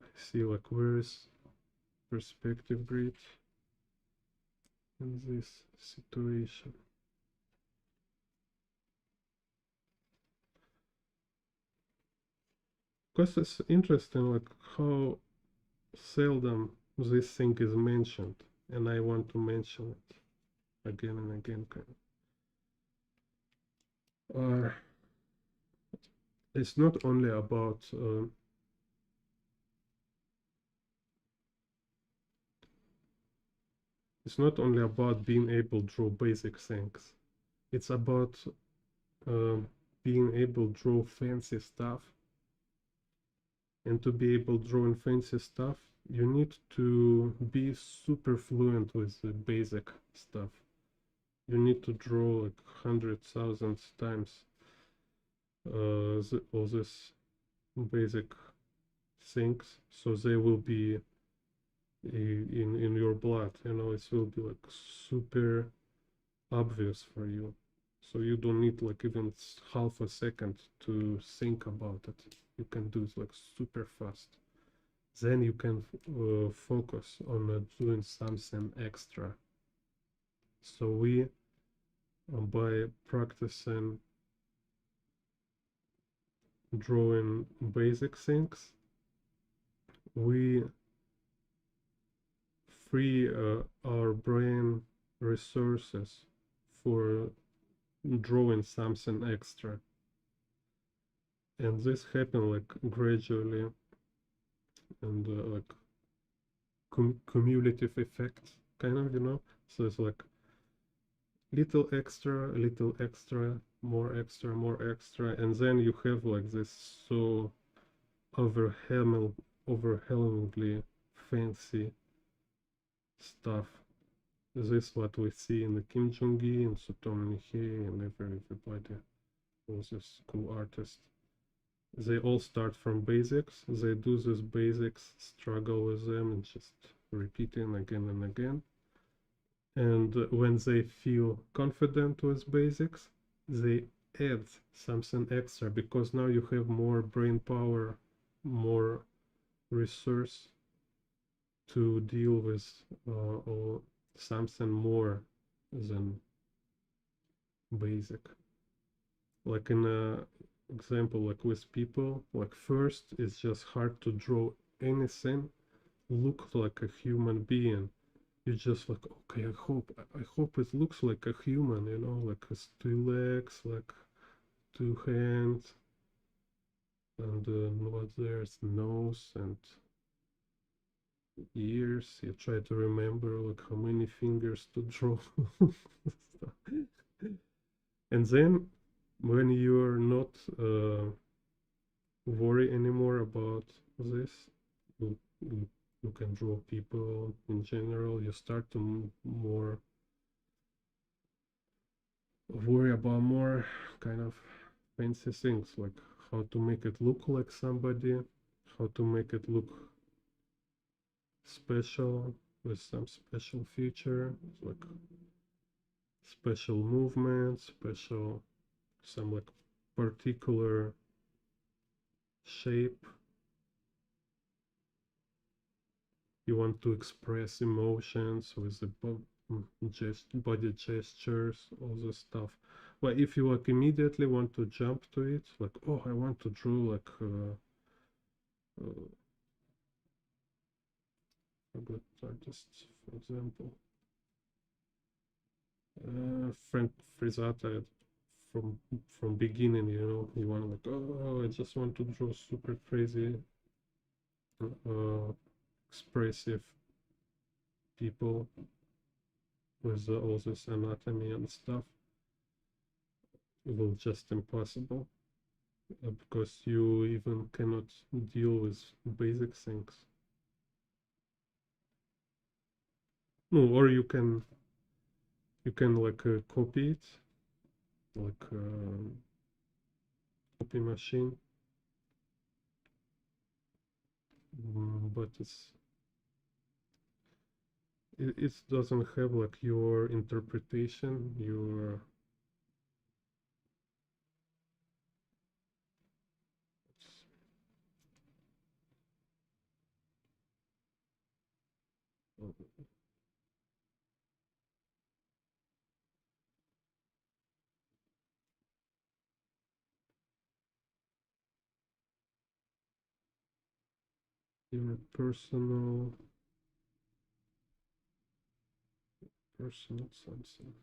I see like where is perspective grid in this situation. Because it's interesting like how seldom this thing is mentioned, and I want to mention it again and again. It's not only about being able to draw basic things. It's about being able to draw fancy stuff, and to be able to draw fancy stuff, you need to be super fluent with the basic stuff. You need to draw like 100,000 times all these basic things, so they will be in your blood. You know, it will be like super obvious for you. So you don't need like even half a second to think about it. You can do it like super fast. Then you can focus on doing something extra. So we, by practicing drawing basic things, we free our brain resources for drawing something extra. And this happen like gradually, and like cumulative effect, kind of, you know. So it's like little extra, more extra, more extra, and then you have like this so overwhelmingly fancy stuff. This is what we see in the Kim Jong-gi and Sutom Nihei and everybody, all these cool artists. They all start from basics. They do these basics, struggle with them, and just repeating again and again. And when they feel confident with basics, they add something extra, because now you have more brain power, more resource to deal with or something more than basic. Like in a example, like with people, like first it's just hard to draw anything look like a human being. You just like, okay, I hope it looks like a human, you know, like has two legs, like two hands, and what there's nose and ears. You try to remember like how many fingers to draw. And then when you're not worry anymore about this, you, you, you can draw people in general. You start to more worry about more kind of fancy things, like how to make it look like somebody, how to make it look special with some special feature, like special movement, special some like particular shape. You want to express emotions with the body gestures, all this stuff. But if you like immediately want to jump to it, like, oh, I want to draw like a good artist, for example, Frank Frisata, from beginning, you know, you want like, oh, I just want to draw super crazy, expressive people with all this anatomy and stuff. It will just impossible, because you even cannot deal with basic things. No, or you can like copy it, like copy machine, but it doesn't have like your interpretation, your your personal something.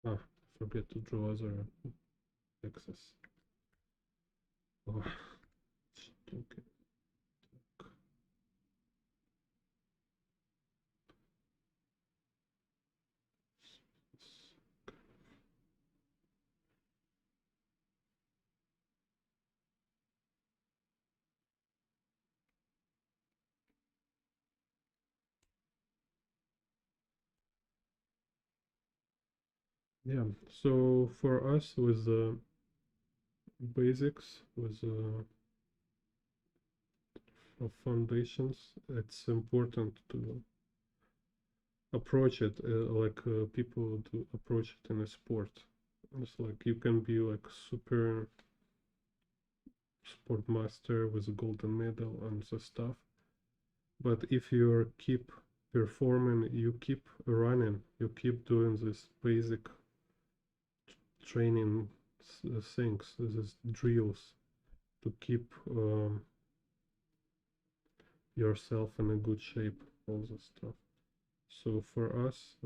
Ah, forget to draw other axis. Oh, okay. Yeah, so for us with the basics, with of foundations, it's important to approach it like people do approach it in a sport. It's like you can be like super sport master with a golden medal and the stuff, but if you keep performing, you keep running, you keep doing this basic training things, these drills to keep yourself in a good shape, all this stuff. So for us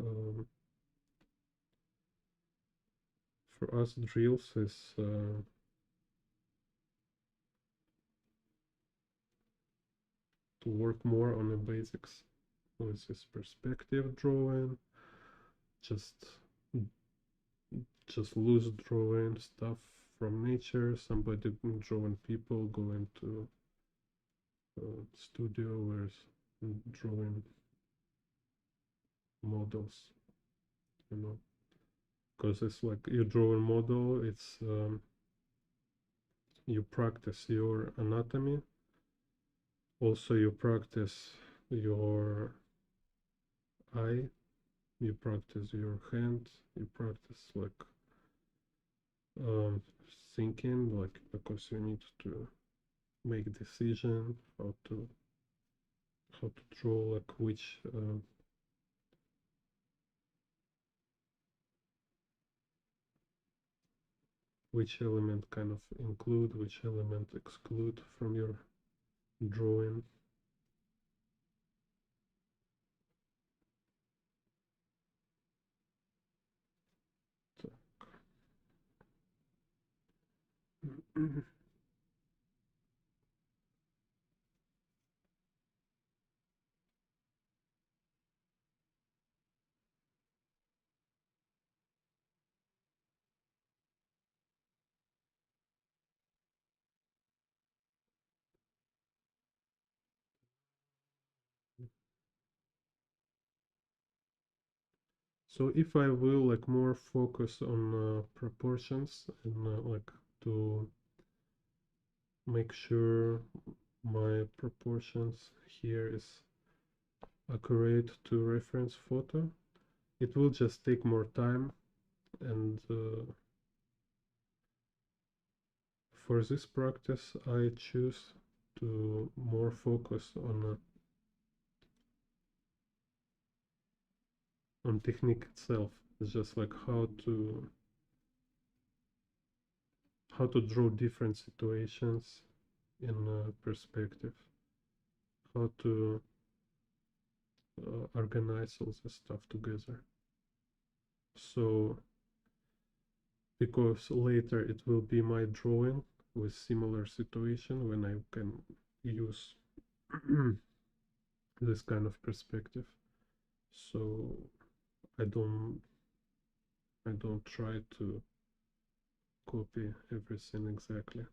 drills is to work more on the basics with this perspective drawing, just loose drawing stuff from nature, somebody drawing people, going to studio where drawing models, you know, because it's like you draw a model, it's you practice your anatomy, also you practice your eye, you practice your hand, you practice like um, thinking, like because you need to make decision how to draw, like which element kind of include, which element exclude from your drawing. So if I will like more focus on proportions and like to make sure my proportions here is accurate to reference photo, it will just take more time, and for this practice I choose to more focus on technique itself. It's just like how to draw different situations in perspective, how to organize all this stuff together. So because later it will be my drawing with similar situation when I can use this kind of perspective. So I don't try to copy everything exactly.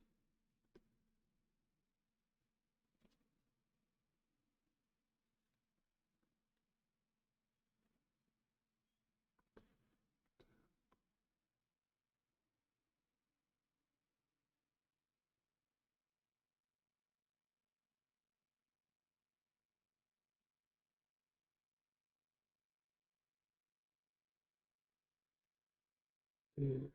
Yeah.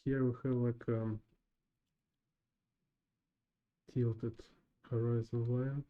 here we have like tilted horizon line.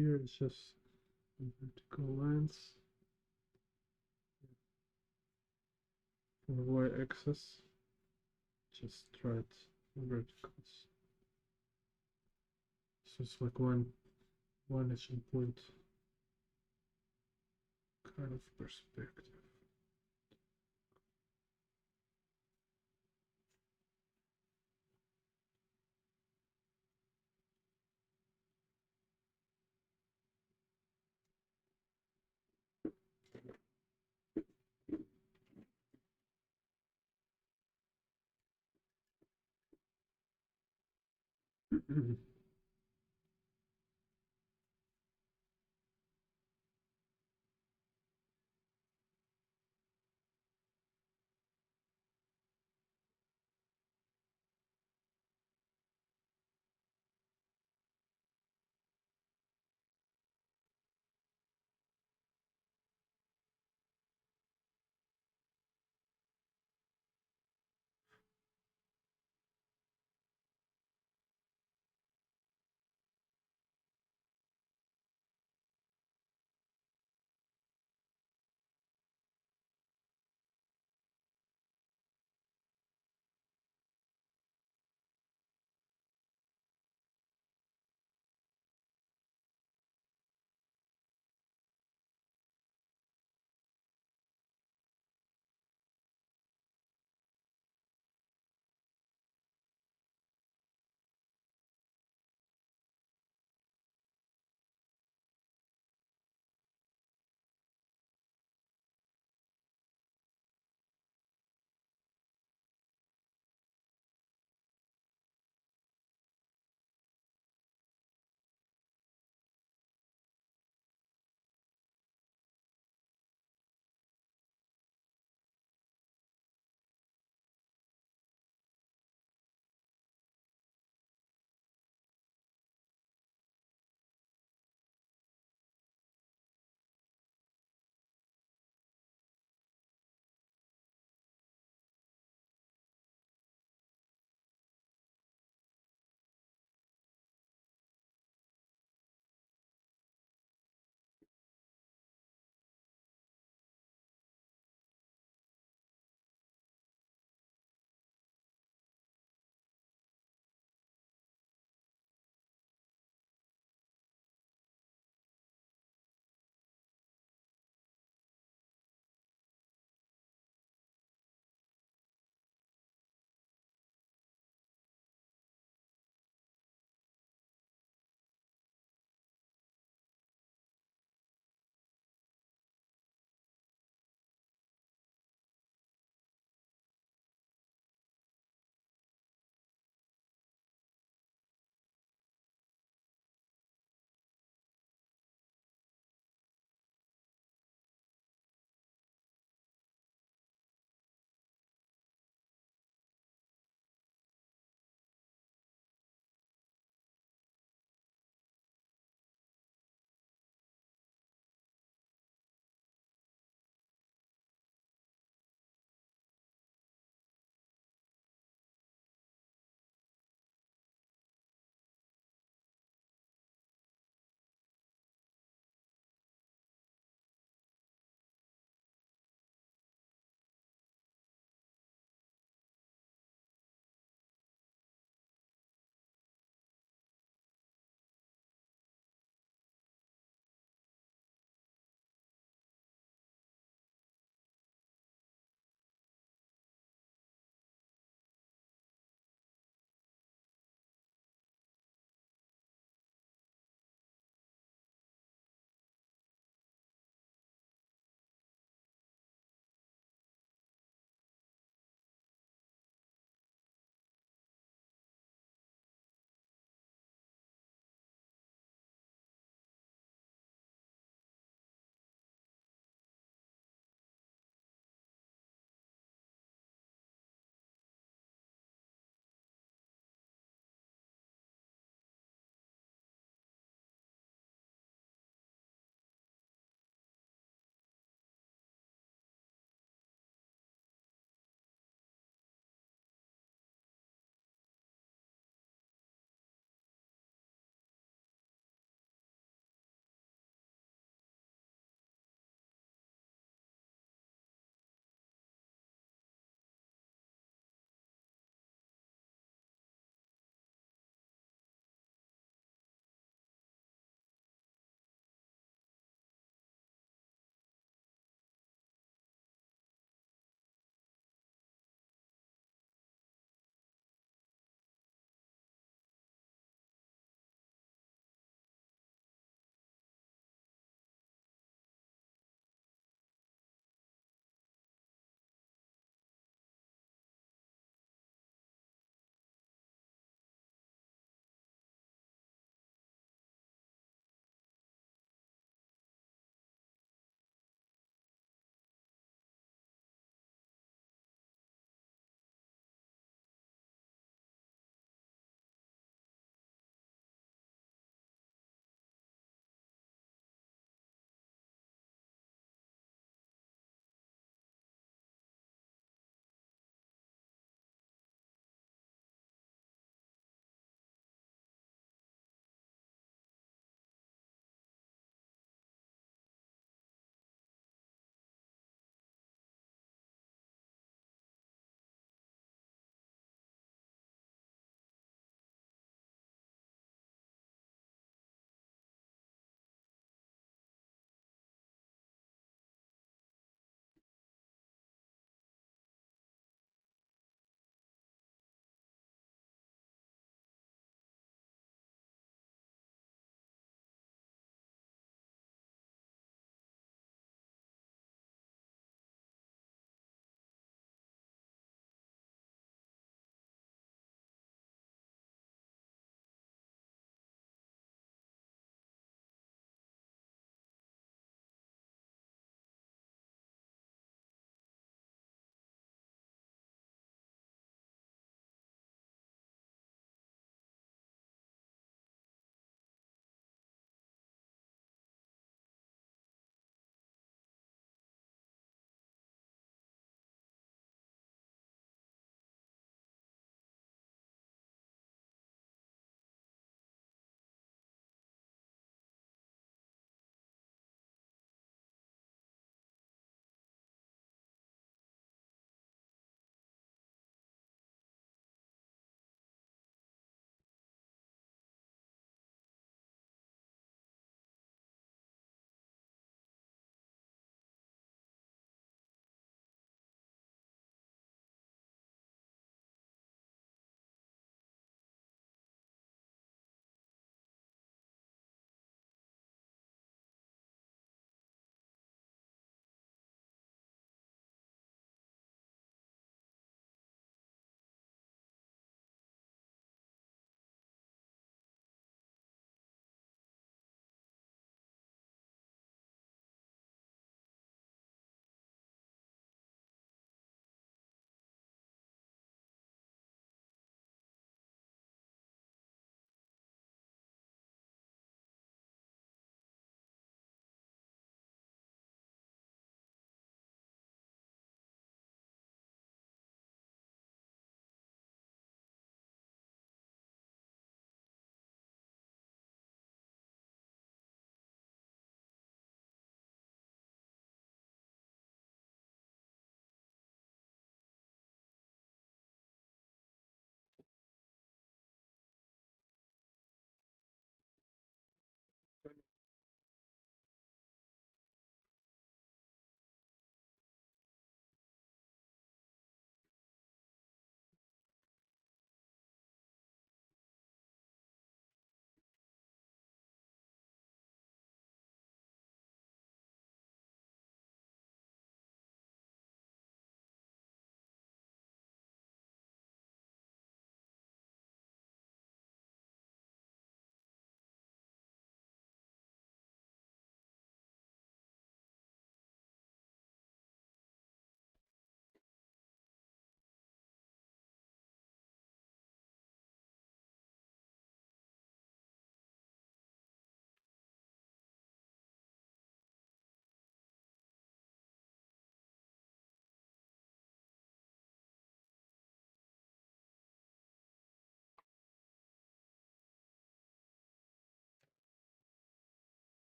here it's just vertical lines for y-axis, just straight verticals. So it's like one vanishing point kind of perspective.